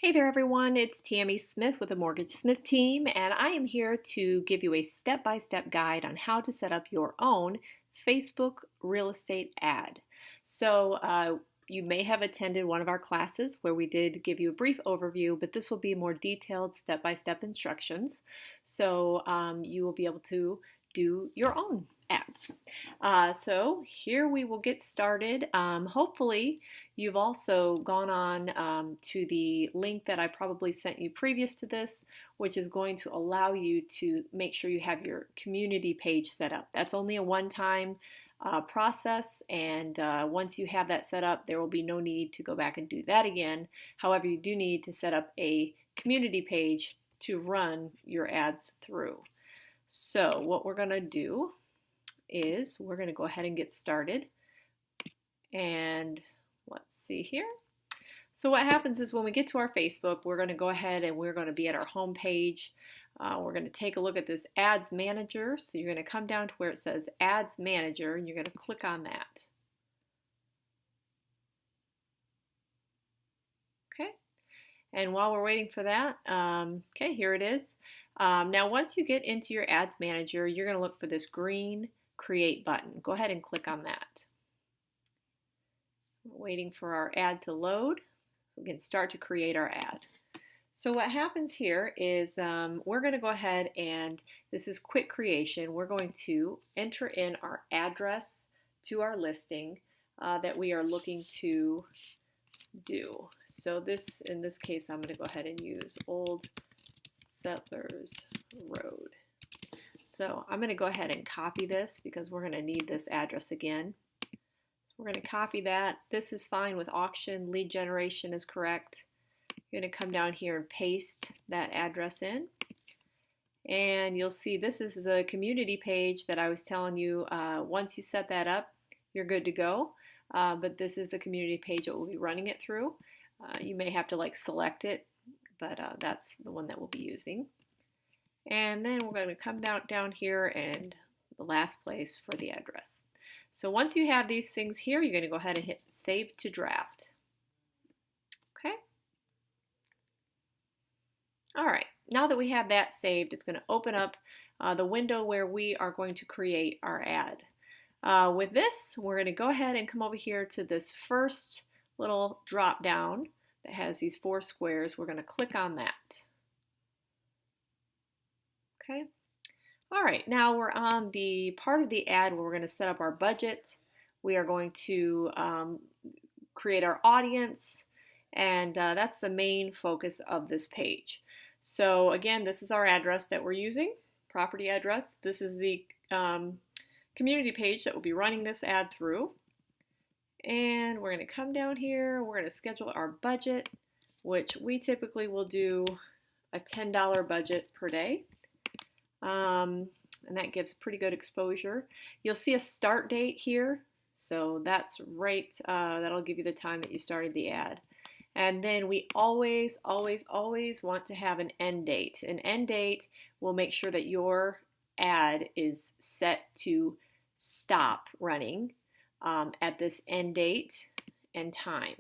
Hey there, everyone. It's Tammy Smith with the Mortgage Smith team, and I am here to give you a step-by-step guide on how to set up your own Facebook real estate ad. You may have attended one of our classes where we did give you a brief overview, but this will be more detailed step-by-step instructions. You will be able to do your own ads. So here we will get started. Hopefully, you've also gone on to the link that I probably sent you previous to this, which is going to allow you to make sure you have your community page set up. That's only a one-time process, and once you have that set up, there will be no need to go back and do that again. However, you do need to set up a community page to run your ads through. So what we're going to do is we're going to go ahead and get started. And let's see here. So what happens is when we get to our Facebook, we're going to go ahead and we're going to be at our home page. We're going to take a look at this Ads Manager. So you're going to come down to where it says Ads Manager, and you're going to click on that. Okay. And while we're waiting for that, okay, here it is. Now once you get into your Ads Manager, you're going to look for this green Create button. Go ahead and click on that. We're waiting for our ad to load. We can start to create our ad. So what happens here is we're going to go ahead and this is quick creation. We're going to enter in our address to our listing that we are looking to do. So in this case, I'm going to go ahead and use Old Settlers Road. So I'm going to go ahead and copy this because we're going to need this address again. We're going to copy that. This is fine with auction. Lead generation is correct. You're going to come down here and paste that address in. And you'll see this is the community page that I was telling you. Once you set that up, you're good to go. But this is the community page that we'll be running it through. You may have to select it, but that's the one that we'll be using. And then we're going to come down here and the last place for the address. So once you have these things here, you're going to go ahead and hit Save to Draft. Okay. All right. Now that we have that saved, it's going to open up the window where we are going to create our ad. With this, we're going to go ahead and come over here to this first little drop down that has these 4 squares. We're going to click on that. Okay. All right, now we're on the part of the ad where we're going to set up our budget. We are going to create our audience, and that's the main focus of this page. So again, this is our address that we're using, property address. This is the community page that we'll be running this ad through. And we're going to come down here, we're going to schedule our budget, which we typically will do a $10 budget per day. And that gives pretty good exposure. You'll see a start date here, so that's right, that'll give you the time that you started the ad. And then we always want to have an end date. An end date will make sure that your ad is set to stop running at this end date and time.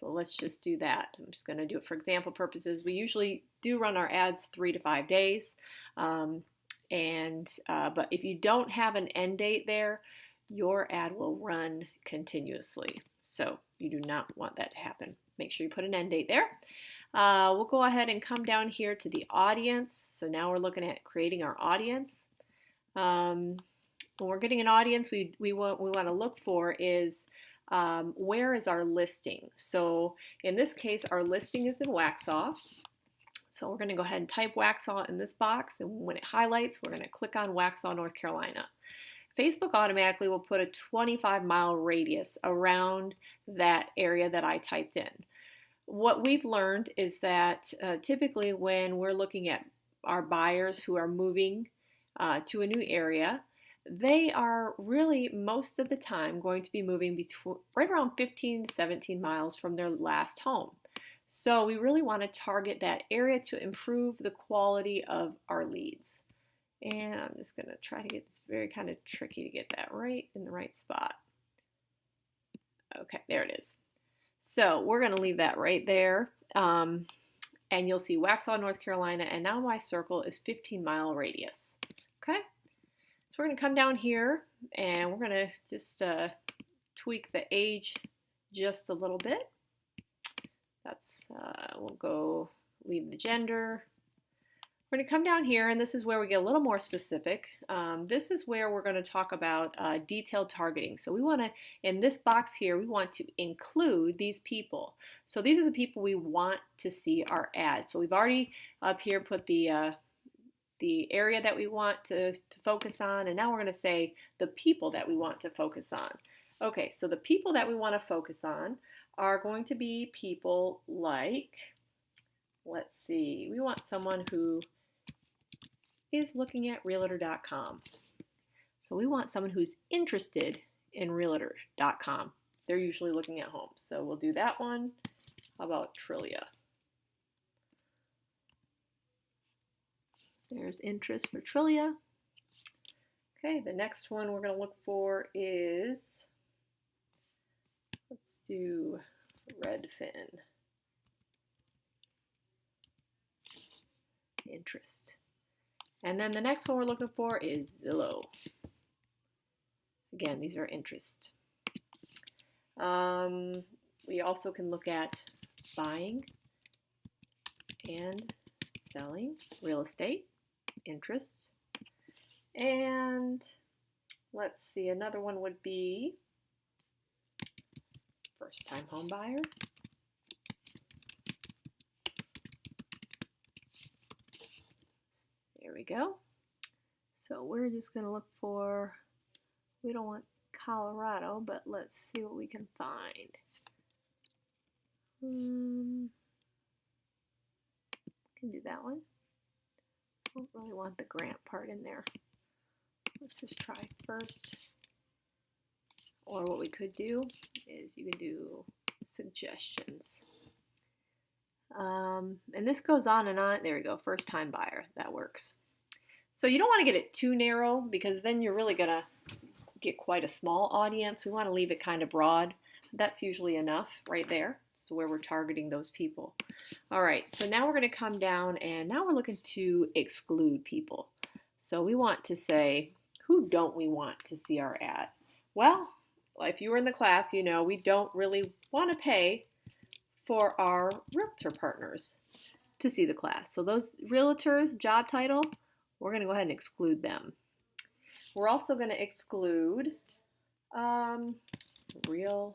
So let's just do that. I'm just going to do it for example purposes. We usually do run our ads 3 to 5 days. But if you don't have an end date there, your ad will run continuously. So you do not want that to happen. Make sure you put an end date there. We'll go ahead and come down here to the audience. So now we're looking at creating our audience. When we're getting an audience, we want to look for is where is our listing? So in this case, our listing is in Waxhaw. So we're going to go ahead and type Waxhaw in this box, and when it highlights, we're going to click on Waxhaw, North Carolina. Facebook automatically will put a 25-mile radius around that area that I typed in. What we've learned is that typically when we're looking at our buyers who are moving to a new area, they are really most of the time going to be moving right around 15 to 17 miles from their last home. So we really want to target that area to improve the quality of our leads. And I'm just going to try to get this very kind of tricky to get that right in the right spot. Okay, there it is. So we're going to leave that right there. and you'll see Waxhaw, North Carolina, and now my circle is 15-mile radius. Okay, so we're going to come down here and we're going to just tweak the age just a little bit. That's, we'll go leave the gender. We're going to come down here, and this is where we get a little more specific. This is where we're going to talk about detailed targeting. So we want to, in this box here, we want to include these people. So these are the people we want to see our ad. So we've already up here put the area that we want to focus on, and now we're going to say the people that we want to focus on. Okay, so the people that we want to focus on are going to be people like, let's see, we want someone who is looking at Realtor.com. So we want someone who's interested in Realtor.com. They're usually looking at homes. So we'll do that one. How about Trillia? There's interest for Trillia. Okay, the next one we're going to look for is, let's do Redfin. Interest. And then the next one we're looking for is Zillow. Again, these are interest. We also can look at buying and selling real estate, interest. And let's see, another one would be first-time home buyer. There we go. So we're just going to look for, we don't want Colorado, but let's see what we can find. Can do that one. Don't really want the grant part in there. Let's just try first. Or what we could do is you can do suggestions. And this goes on and on. There we go, first time buyer. That works. So you don't want to get it too narrow because then you're really going to get quite a small audience. We want to leave it kind of broad. That's usually enough right there. So where we're targeting those people. All right, so now we're going to come down and now we're looking to exclude people. So we want to say, who don't we want to see our ad? Well, if you were in the class, you know we don't really want to pay for our realtor partners to see the class. So those realtors, job title, we're going to go ahead and exclude them. We're also going to exclude real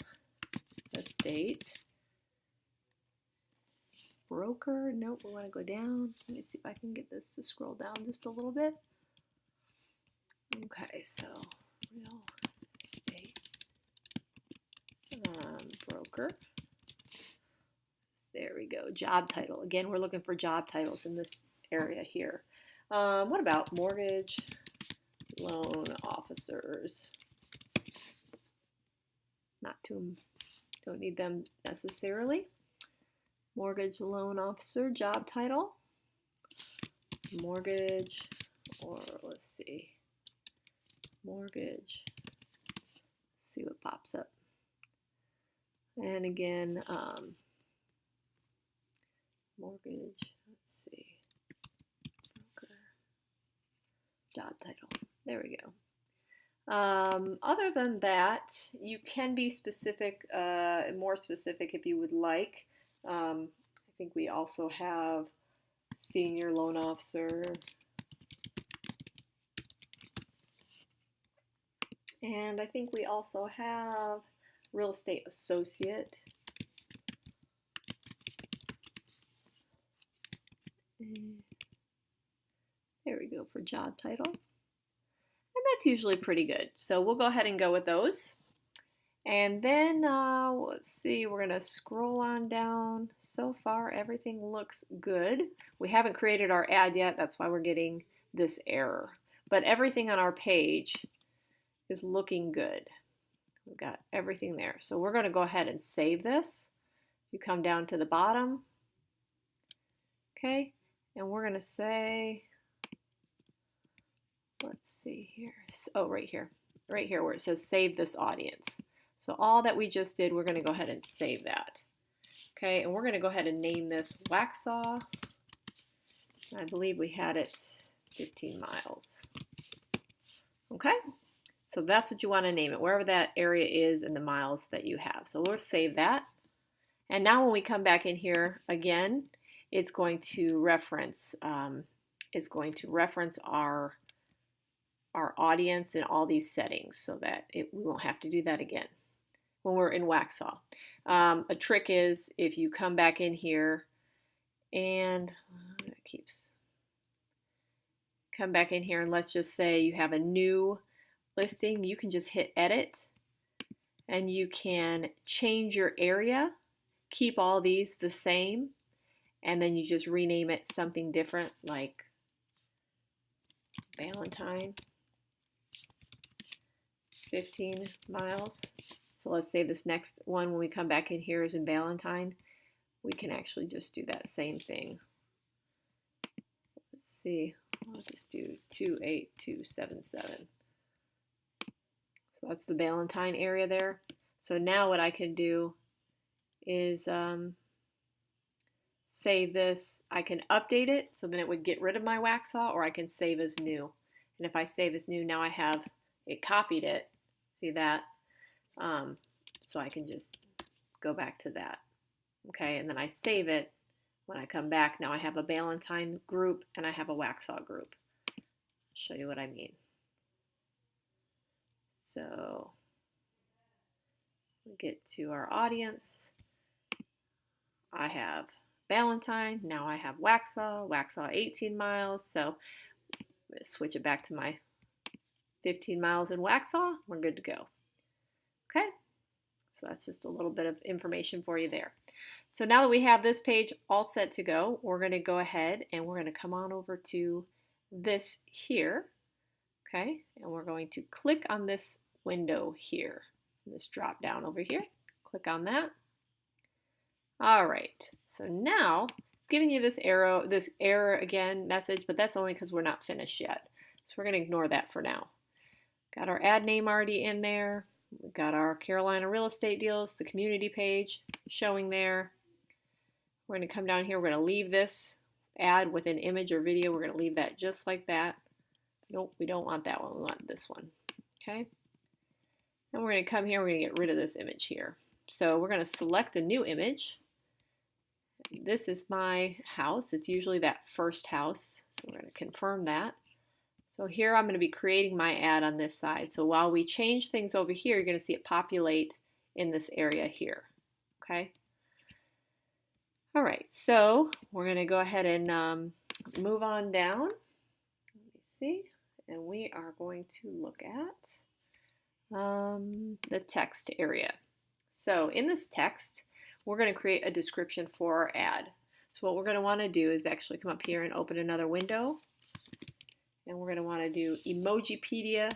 estate broker. Nope, we want to go down. Let me see if I can get this to scroll down just a little bit. Okay, so real estate broker. There we go, job title. Again, we're looking for job titles in this area here. What about mortgage loan officers? Don't need them necessarily. Mortgage loan officer, job title. Mortgage, or let's see, mortgage. Let's see what pops up. And again, mortgage, let's see, broker, job title. There we go. Other than that, you can be specific, more specific if you would like. I think we also have senior loan officer. And I think we also have real estate associate. There we go for job title. And that's usually pretty good. So we'll go ahead and go with those. And then, let's see, we're going to scroll on down. So far, everything looks good. We haven't created our ad yet. That's why we're getting this error. But everything on our page is looking good. We've got everything there. So we're going to go ahead and save this. You come down to the bottom. Okay, and we're going to say, let's see here. Oh, right here where it says save this audience. So all that we just did, we're going to go ahead and save that. Okay, and we're going to go ahead and name this Waxhaw. I believe we had it 15 miles. Okay, so that's what you want to name it, wherever that area is in the miles that you have. So we'll save that. And now when we come back in here again, it's going to reference our audience in all these settings so that we won't have to do that again when we're in Waxhaw. A trick is if you come back in here and come back in here and let's just say you have a new listing, you can just hit edit and you can change your area, keep all these the same, and then you just rename it something different like Valentine 15 miles. So let's say this next one when we come back in here is in Valentine. We can actually just do that same thing. Let's see, I'll just do 28277. So that's the Valentine area there. So now what I can do is save this. I can update it so then it would get rid of my Waxhaw, or I can save as new. And if I save as new, now I have it copied it. See that? So I can just go back to that. Okay, and then I save it. When I come back, now I have a Valentine group and I have a Waxhaw group. I'll show you what I mean. So we get to our audience. I have Valentine, now I have Waxhaw 18 miles. So I'm going to switch it back to my 15 miles in Waxhaw. We're good to go. Okay, so that's just a little bit of information for you there. So now that we have this page all set to go, we're going to go ahead and we're going to come on over to this here. Okay, and we're going to click on this window here, this drop down over here. Click on that. All right, so now it's giving you this error again message, but that's only because we're not finished yet. So we're going to ignore that for now. Got our ad name already in there. We've got our Carolina real estate deals, the community page showing there. We're going to come down here. We're going to leave this ad with an image or video. We're going to leave that just like that. Nope, we don't want that one. We want this one. Okay. And we're going to come here. We're going to get rid of this image here. So we're going to select a new image. This is my house. It's usually that first house. So we're going to confirm that. So here I'm going to be creating my ad on this side. So while we change things over here, you're going to see it populate in this area here. Okay. All right. So we're going to go ahead and move on down. Let me see. And we are going to look at the text area. So in this text, we're going to create a description for our ad. So what we're going to want to do is actually come up here and open another window. And we're going to want to do emojipedia.org.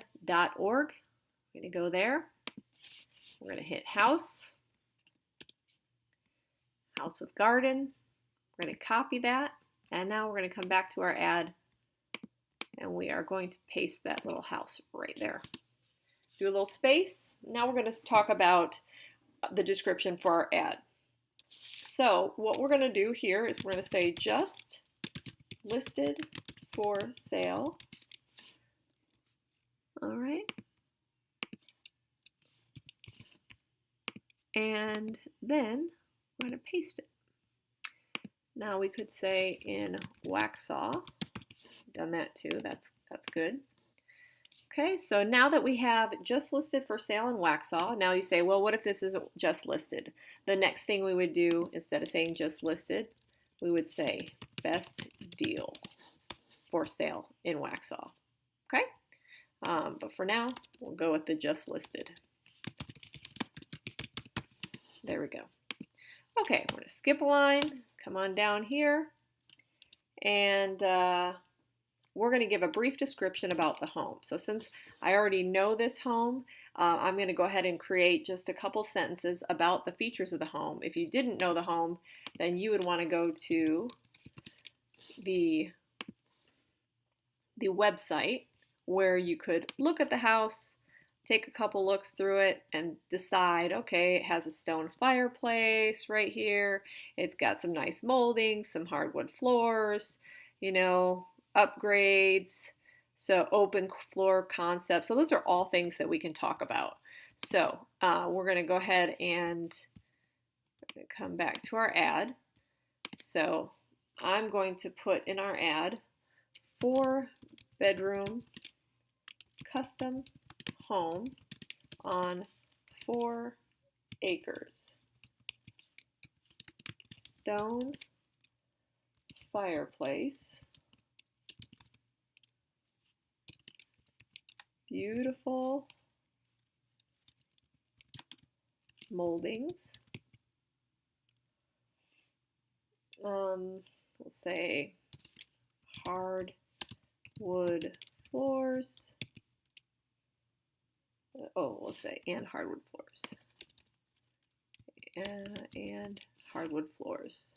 We're going to go there. We're going to hit house, house with garden. We're going to copy that. And now we're going to come back to our ad. And we are going to paste that little house right there. Do a little space. Now we're going to talk about the description for our ad. So what we're going to do here is we're going to say just listed for sale. All right. And then we're going to paste it. Now we could say in Waxhaw. Done that too. That's good. Okay, so now that we have just listed for sale in Waxhaw, now you say, well, what if this isn't just listed? The next thing we would do, instead of saying just listed, we would say best deal for sale in Waxhaw. Okay, but for now, we'll go with the just listed. There we go. Okay, we're going to skip a line, come on down here, and we're going to give a brief description about the home. So since I already know this home, I'm going to go ahead and create just a couple sentences about the features of the home. If you didn't know the home, then you would want to go to the website where you could look at the house, take a couple looks through it and decide, okay, it has a stone fireplace right here. It's got some nice molding, some hardwood floors, you know, upgrades, so open floor concept. So those are all things that we can talk about. So we're going to go ahead and come back to our ad. So I'm going to put in our ad 4-bedroom custom home on 4 acres. Stone fireplace. Beautiful moldings. We'll say hardwood floors. We'll say and hardwood floors. And hardwood floors.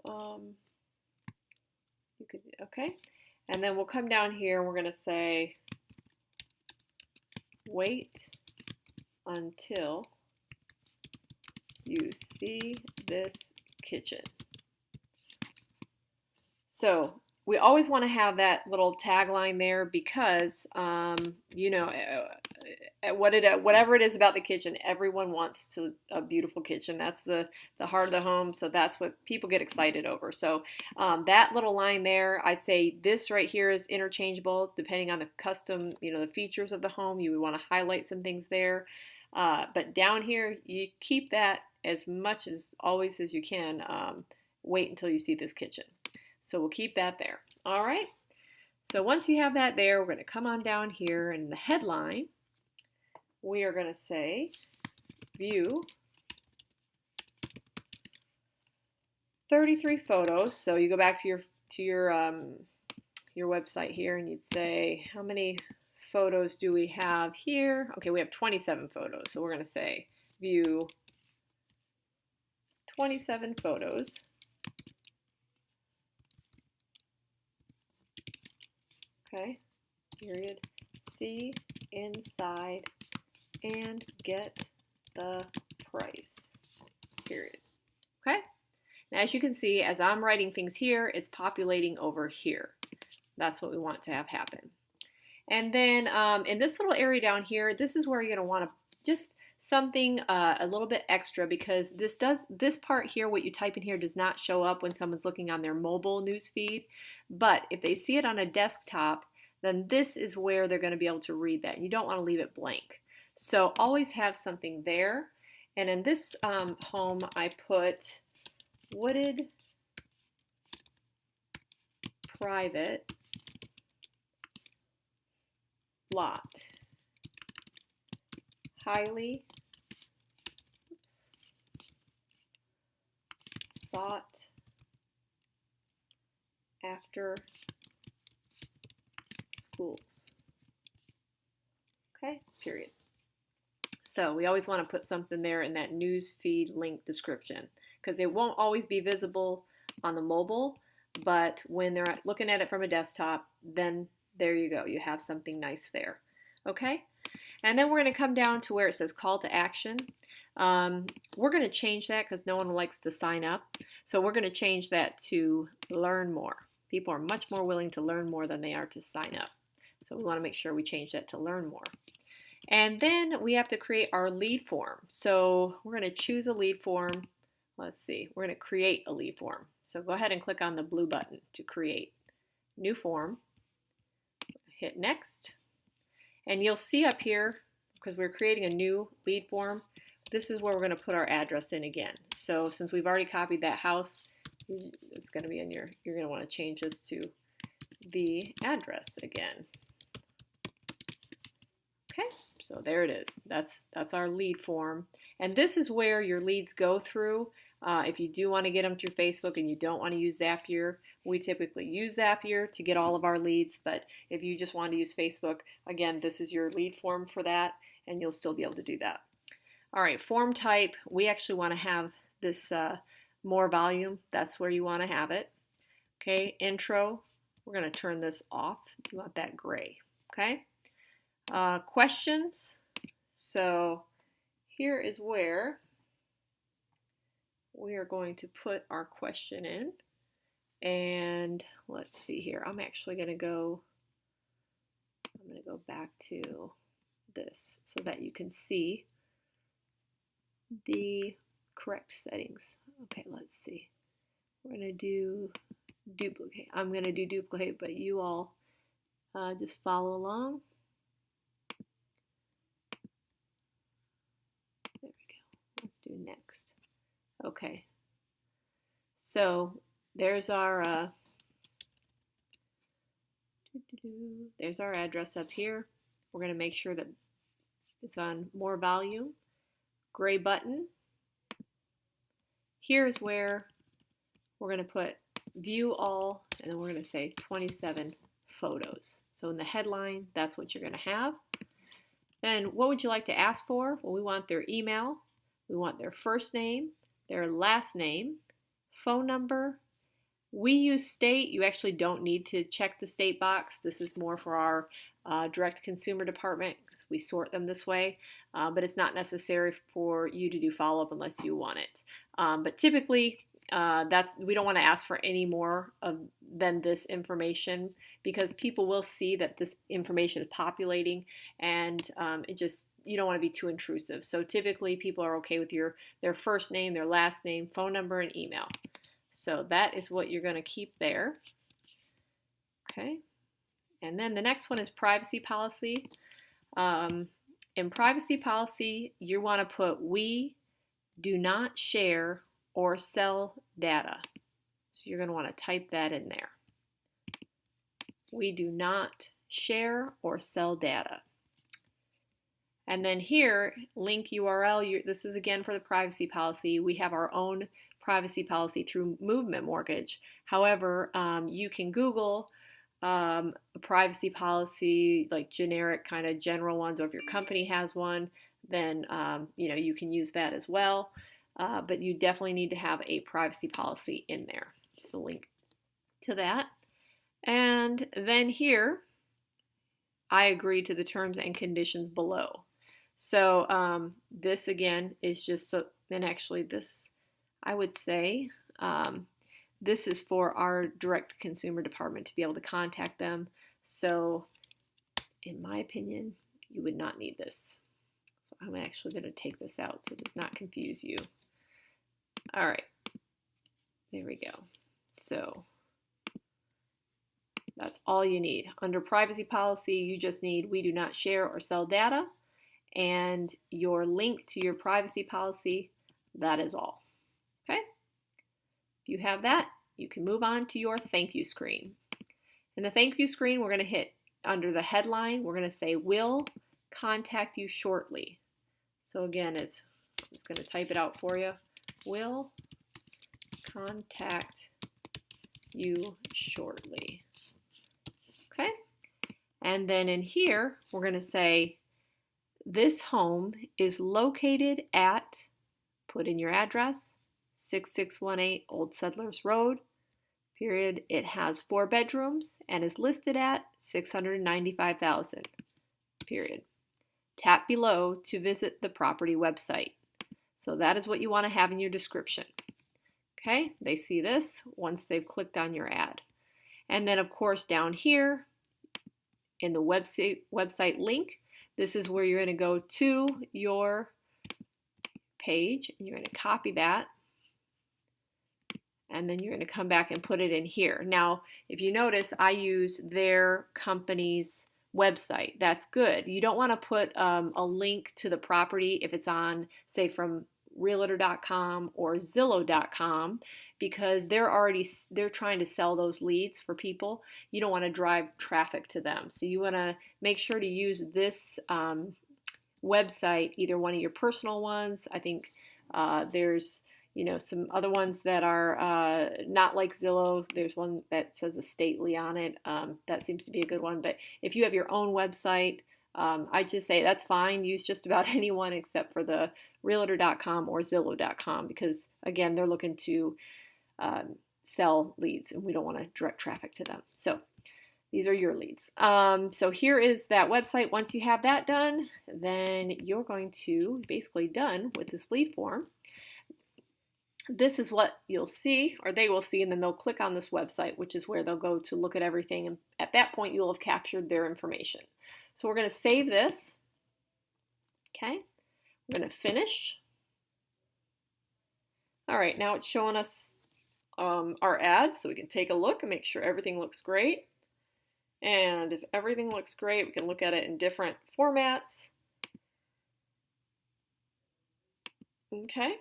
You could, okay. And then we'll come down here and we're going to say wait until you see this kitchen. So we always want to have that little tagline there because, you know, whatever it is about the kitchen, everyone wants a beautiful kitchen. That's the heart of the home. So that's what people get excited over. So that little line there, I'd say this right here is interchangeable depending on the custom, you know, the features of the home. You would want to highlight some things there. But down here, you keep that as much as always as you can. Wait until you see this kitchen. So we'll keep that there. All right. So once you have that there, we're going to come on down here in the headline. We are going to say view 33 photos. So you go back to your website here and you'd say how many photos do we have here? Okay, we have 27 photos. So we're going to say view 27 photos. Okay, period. See inside and get the price, period. Okay, now as you can see, as I'm writing things here, it's populating over here. That's what we want to have happen. And then in this little area down here, this is where you're going to want to just something a little bit extra because this part here, what you type in here, does not show up when someone's looking on their mobile news feed. But if they see it on a desktop, then this is where they're going to be able to read that. You don't want to leave it blank. So always have something there. And in this home, I put wooded private lot. Highly sought after schools. Okay, period. So we always want to put something there in that news feed link description because it won't always be visible on the mobile, but when they're looking at it from a desktop, then there you go. You have something nice there. Okay, and then we're going to come down to where it says call to action. We're going to change that because no one likes to sign up. So we're going to change that to learn more. People are much more willing to learn more than they are to sign up. So we want to make sure we change that to learn more. And then we have to create our lead form. So we're going to choose a lead form. Let's see, we're going to create a lead form. So go ahead and click on the blue button to create new form. Hit next. And you'll see up here, because we're creating a new lead form, this is where we're going to put our address in again. So since we've already copied that house, it's going to be in your, you're going to want to change this to the address again. Okay, so there it is. That's our lead form. And this is where your leads go through. If you do want to get them through Facebook and you don't want to use Zapier, we typically use Zapier to get all of our leads. But if you just want to use Facebook, again, this is your lead form for that, and you'll still be able to do that. All right, form type, we actually want to have this more volume. That's where you want to have it. Okay, intro, we're going to turn this off. You want that gray. Okay. questions. So here is where we are going to put our question in. And let's see here. I'm going to go back to this so that you can see the correct settings. Okay, let's see. We're going to do duplicate. I'm going to do duplicate, but you all just follow along. There we go. Let's do next. Okay. So there's our there's our address up here. We're going to make sure that it's on more volume. Gray button. Here's where we're going to put view all, and then we're going to say 27 photos. So in the headline, that's what you're going to have. Then what would you like to ask for? Well, we want their email, we want their first name, their last name, phone number. We use state. You actually don't need to check the state box. This is more for our direct consumer department because we sort them this way, but it's not necessary for you to do follow-up unless you want it. But typically, we don't want to ask for any more than this information because people will see that this information is populating, and you don't want to be too intrusive. So typically, people are okay with their first name, their last name, phone number, and email. So that is what you're going to keep there. Okay. And then the next one is privacy policy. In privacy policy, you want to put we do not share or sell data. So you're going to want to type that in there. We do not share or sell data. And then here, link URL, this is again for the privacy policy. We have our own privacy policy through Movement Mortgage. However, you can Google a privacy policy, like generic kind of general ones, or if your company has one, then you can use that as well. But you definitely need to have a privacy policy in there. Just a link to that. And then here, I agree to the terms and conditions below. So this again is just so, and actually this, I would say, this is for our direct consumer department to be able to contact them. So in my opinion, you would not need this. So I'm actually going to take this out so it does not confuse you. All right, there we go. So that's all you need. Under privacy policy, you just need we do not share or sell data, and your link to your privacy policy. That is all. Okay? If you have that, you can move on to your thank you screen. In the thank you screen, we're going to hit under the headline, we're going to say will contact you shortly. So again, I'm just going to type it out for you. Will contact you shortly. Okay? And then in here, we're going to say this home is located at, put in your address, 6618 Old Settlers Road, period. It has 4 bedrooms and is listed at $695,000, period. Tap below to visit the property website. So that is what you want to have in your description. Okay, they see this once they've clicked on your ad. And then of course down here in the website link, this is where you're going to go to your page, and you're going to copy that, and then you're going to come back and put it in here. Now, if you notice, I use their company's website. That's good. You don't want to put a link to the property if it's on, say, from Realtor.com or Zillow.com, because they're trying to sell those leads for people. You don't want to drive traffic to them. So you want to make sure to use this website, either one of your personal ones. I think there's some other ones that are not like Zillow. There's one that says Estately on it. That seems to be a good one. But if you have your own website, I just say that's fine. Use just about anyone except for the Realtor.com or Zillow.com, because again, they're looking to sell leads, and we don't want to direct traffic to them. So These are your leads. So here is that website. Once you have that done, then you're going to basically done with this lead form. This is what you'll see, or they will see, and then they'll click on this website, which is where they'll go to look at everything. And at that point, you'll have captured their information. So we're going to save this. Okay, we're going to finish. All right, now it's showing us our ad, so we can take a look and make sure everything looks great. And if everything looks great, we can look at it in different formats. Okay.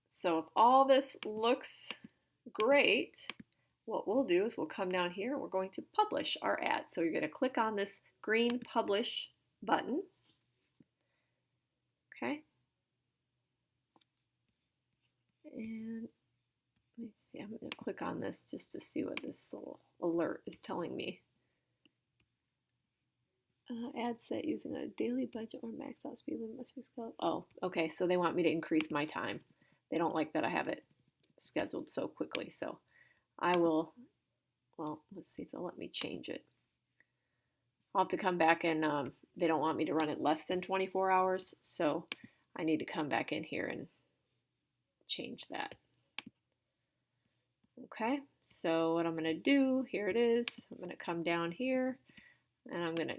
So if all this looks great, what we'll do is we'll come down here and we're going to publish our ad. So you're going to click on this green publish button. Okay. And let me see, I'm going to click on this just to see what this little alert is telling me. Ad set using a daily budget or max out speed limit must be scheduled. Oh, okay, so they want me to increase my time. They don't like that I have it scheduled so quickly. So I will, well, let's see if they'll let me change it. I'll have to come back and they don't want me to run it less than 24 hours. So I need to come back in here and change that. Okay, so what I'm going to do, here it is. I'm going to come down here and I'm going to,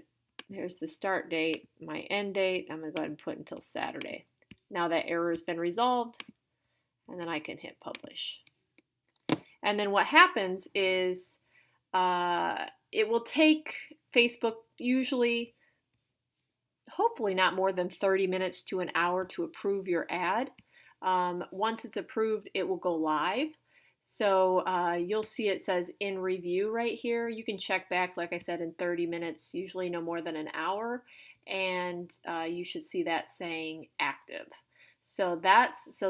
here's the start date, my end date. I'm going to go ahead and put until Saturday. Now that error has been resolved, and then I can hit publish. And then what happens is it will take Facebook usually, hopefully not more than 30 minutes to an hour to approve your ad. Once it's approved, it will go live. So you'll see it says in review right here. You can check back, like I said, in 30 minutes, usually no more than an hour. And you should see that saying active. So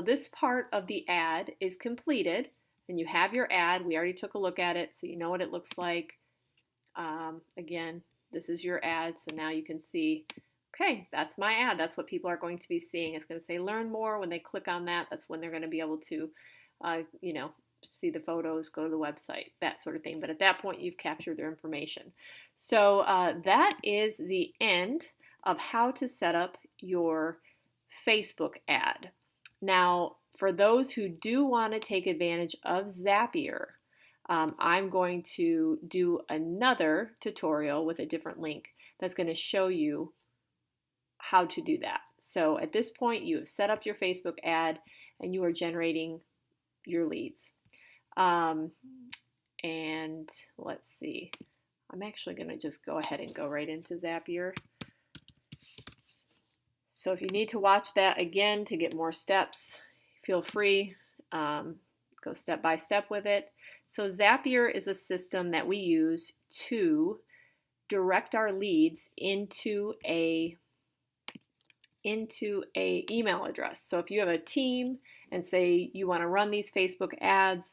this part of the ad is completed, and you have your ad. We already took a look at it, so you know what it looks like. Again, this is your ad, so now you can see, okay, that's my ad. That's what people are going to be seeing. It's going to say learn more. When they click on that, that's when they're going to be able to, see the photos, go to the website, that sort of thing. But at that point, you've captured their information. So that is the end of how to set up your Facebook ad. Now, for those who do want to take advantage of Zapier, I'm going to do another tutorial with a different link that's going to show you how to do that. So at this point, you have set up your Facebook ad and you are generating your leads. And let's see, I'm actually going to just go ahead and go right into Zapier. So if you need to watch that again to get more steps, feel free, go step by step with it. So Zapier is a system that we use to direct our leads into a email address. So if you have a team and say you want to run these Facebook ads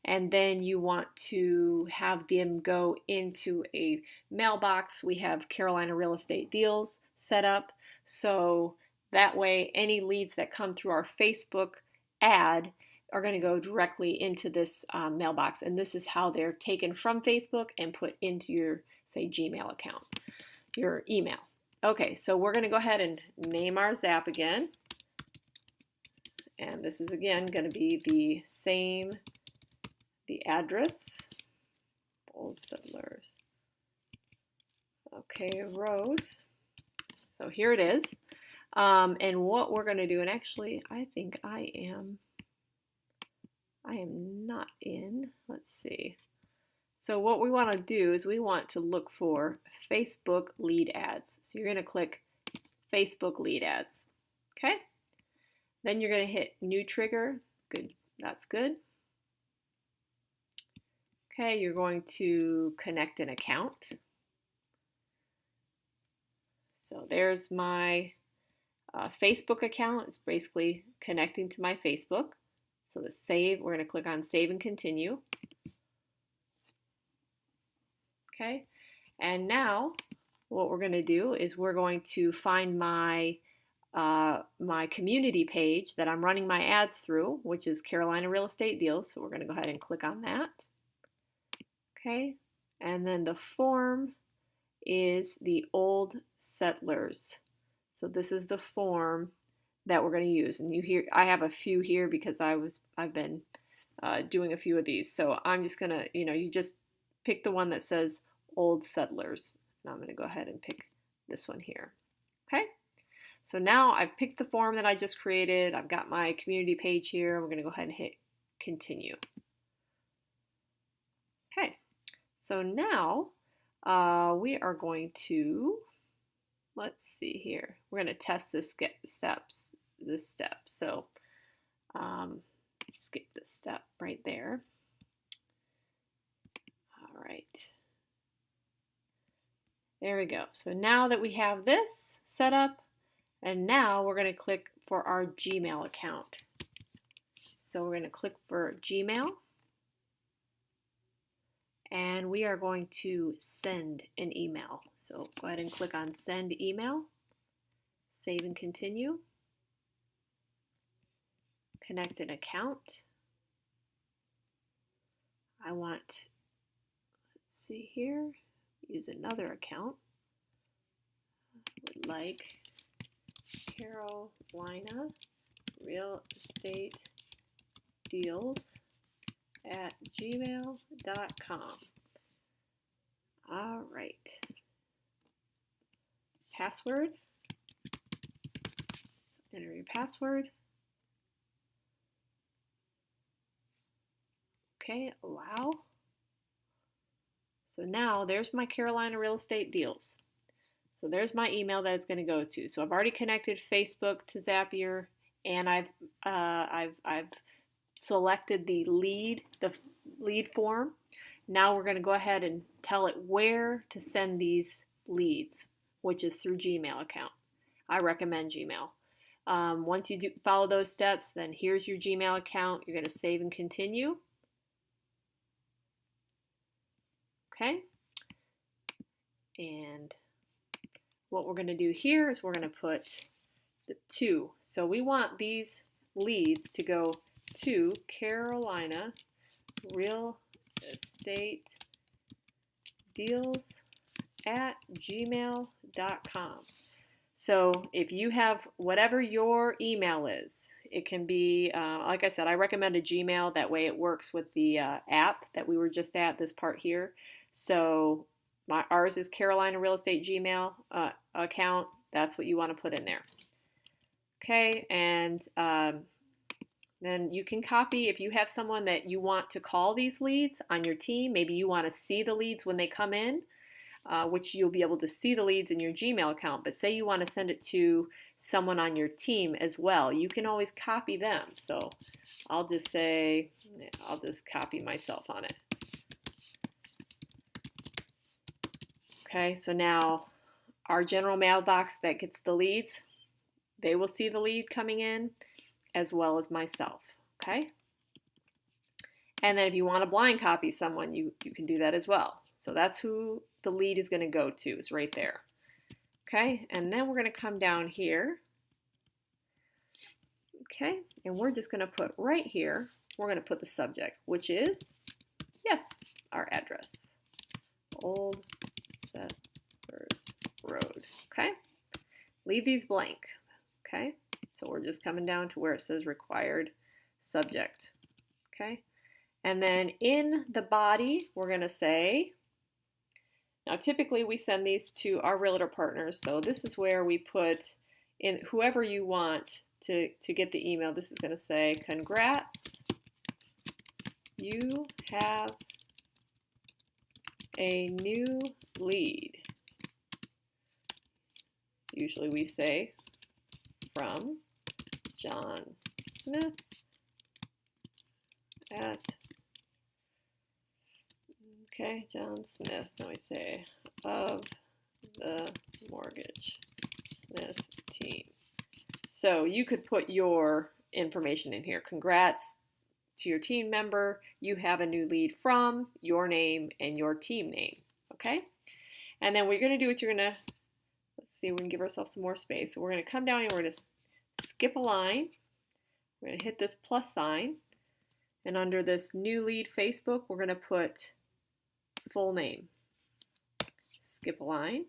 and then you want to have them go into a mailbox, we have Carolina Real Estate Deals set up. So that way any leads that come through our Facebook ad are going to go directly into this mailbox. And this is how they're taken from Facebook and put into your, say, Gmail account, your email. Okay, so we're going to go ahead and name our Zap again. And this is again going to be the same, the address, Old Settlers, okay, Road. So here it is. And what we're going to do, and actually I think I am not in, let's see. So what we want to do is we want to look for Facebook lead ads. So you're going to click Facebook lead ads. Okay. Then you're going to hit new trigger. Good. That's good. Okay. You're going to connect an account. So there's my Facebook account. It's basically connecting to my Facebook. So the save, we're going to click on save and continue. Okay, and now what we're going to do is we're going to find my my community page that I'm running my ads through, which is Carolina Real Estate Deals. So we're going to go ahead and click on that. Okay, And then the form is the Old Settlers. So this is the form that we're going to use. And I have a few here because I've been doing a few of these. So I'm just going to, you just pick the one that says Old Settlers. And I'm going to go ahead and pick this one here. Okay. So now I've picked the form that I just created. I've got my community page here. We're going to go ahead and hit continue. Okay. So now we are going to, let's see here. We're going to test this step. So skip this step right there. All right. There we go. So now that we have this set up, and now we're going to click for our Gmail account. So we're going to click for Gmail. And we are going to send an email. So go ahead and click on send email. Save and continue. Connect an account. I want, let's see here, use another account. I would like Carolina Real Estate Deals at gmail.com. All right. Password. So enter your password. Okay, allow. So now there's my Carolina Real Estate Deals. So there's my email that it's going to go to. So I've already connected Facebook to Zapier, and I've selected the lead form. Now we're going to go ahead and tell it where to send these leads, which is through Gmail account. I recommend Gmail. Once you follow those steps, then here's your Gmail account. You're going to save and continue. Okay. And what we're going to do here is we're going to put the to. So we want these leads to go to Carolina Real Estate Deals at gmail.com. So if you have whatever your email is, it can be, like I said, I recommend a Gmail. That way it works with the app that we were just at, this part here. So ours is Carolina Real Estate Gmail account. That's what you want to put in there. Okay, and then you can copy, if you have someone that you want to call these leads on your team, maybe you want to see the leads when they come in, which you'll be able to see the leads in your Gmail account, but say you want to send it to someone on your team as well, you can always copy them. So I'll just say, I'll just copy myself on it. Okay, so now our general mailbox that gets the leads, they will see the lead coming in as well as myself, okay? And then if you want to blind copy someone, you can do that as well. So that's who the lead is going to go to, is right there. Okay, and then we're going to come down here. Okay, and we're just going to put right here, we're going to put the subject, which is, yes, our address. Old Settlers Road. Okay, leave these blank. Okay, so we're just coming down to where it says required subject. Okay, and then in the body, we're going to say, now typically we send these to our realtor partners, so this is where we put in whoever you want to get the email. This is going to say, congrats, you have a new lead. Usually we say from John Smith at, okay, John Smith, now we say of the Mortgage Smith team. So you could put your information in here. Congrats to your team member. You have a new lead from your name and your team name. Okay? And then what you're going to do is you're going to, let's see, we can give ourselves some more space. So we're going to come down and we're going to skip a line. We're going to hit this plus sign. And under this new lead Facebook, we're going to put full name. skip a line.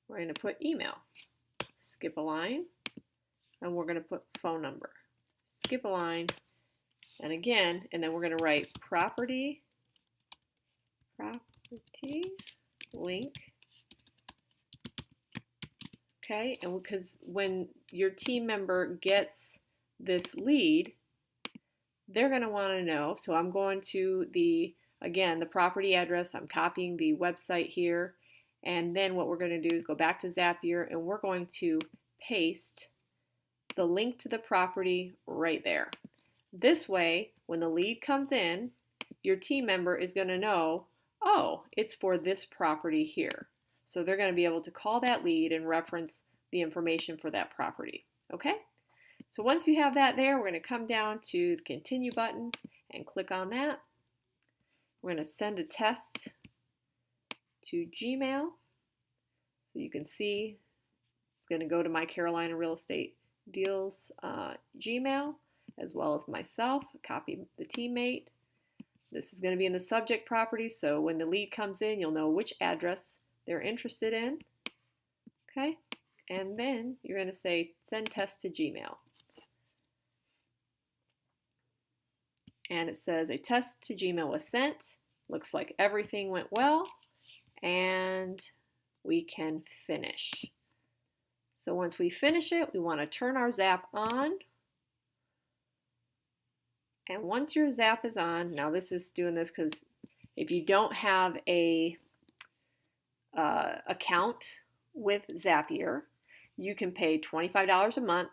We're going to put email, skip a line, and we're going to put phone number, skip a line, and again, and then we're going to write property link. Okay, and because when your team member gets this lead, they're going to want to know. So I'm going to the property address. I'm copying the website here. And then what we're going to do is go back to Zapier and we're going to paste the link to the property right there. This way, when the lead comes in, your team member is going to know, oh, it's for this property here. So they're going to be able to call that lead and reference the information for that property. Okay? So once you have that there, we're going to come down to the continue button and click on that. We're going to send a test to Gmail. So you can see it's going to go to my Carolina Real Estate Deals Gmail, as well as myself, copy the teammate. This is going to be in the subject property, so when the lead comes in, you'll know which address they're interested in. Okay, and then you're going to say send test to Gmail. And it says a test to Gmail was sent. Looks like everything went well, and we can finish. So once we finish it, we want to turn our Zap on. And once your Zap is on, now this is doing this because if you don't have a account with Zapier, you can pay $25 a month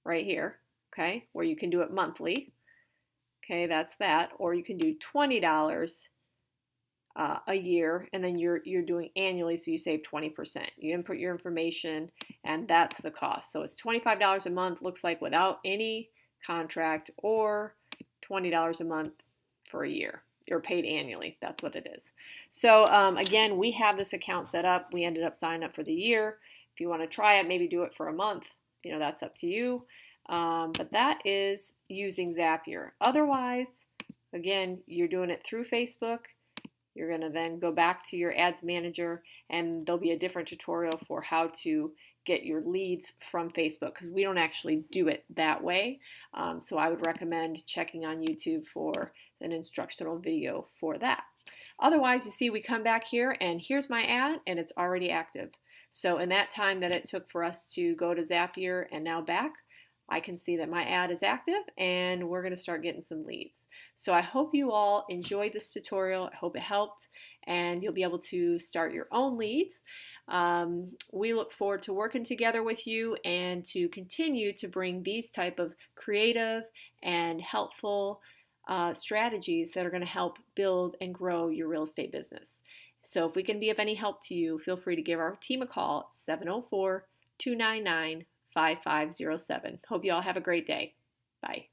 right here, okay, or you can do it monthly. Okay, that's that. Or you can do $20 a year, and then you're doing annually, so you save 20%. You input your information, and that's the cost. So it's $25 a month, looks like, without any contract, or $20 a month for a year. You're paid annually. That's what it is. So again, we have this account set up. We ended up signing up for the year. If you want to try it, maybe do it for a month. You know, that's up to you. But that is using Zapier. Otherwise, again, you're doing it through Facebook. You're going to then go back to your ads manager, and there'll be a different tutorial for how to get your leads from Facebook, because we don't actually do it that way. So I would recommend checking on YouTube for an instructional video for that. Otherwise, you see we come back here, and here's my ad, and it's already active. So in that time that it took for us to go to Zapier and now back, I can see that my ad is active, and we're going to start getting some leads. So I hope you all enjoyed this tutorial. I hope it helped, and you'll be able to start your own leads. We look forward to working together with you and to continue to bring these type of creative and helpful strategies that are going to help build and grow your real estate business. So if we can be of any help to you, feel free to give our team a call at 704-299-5507. Hope you all have a great day. Bye.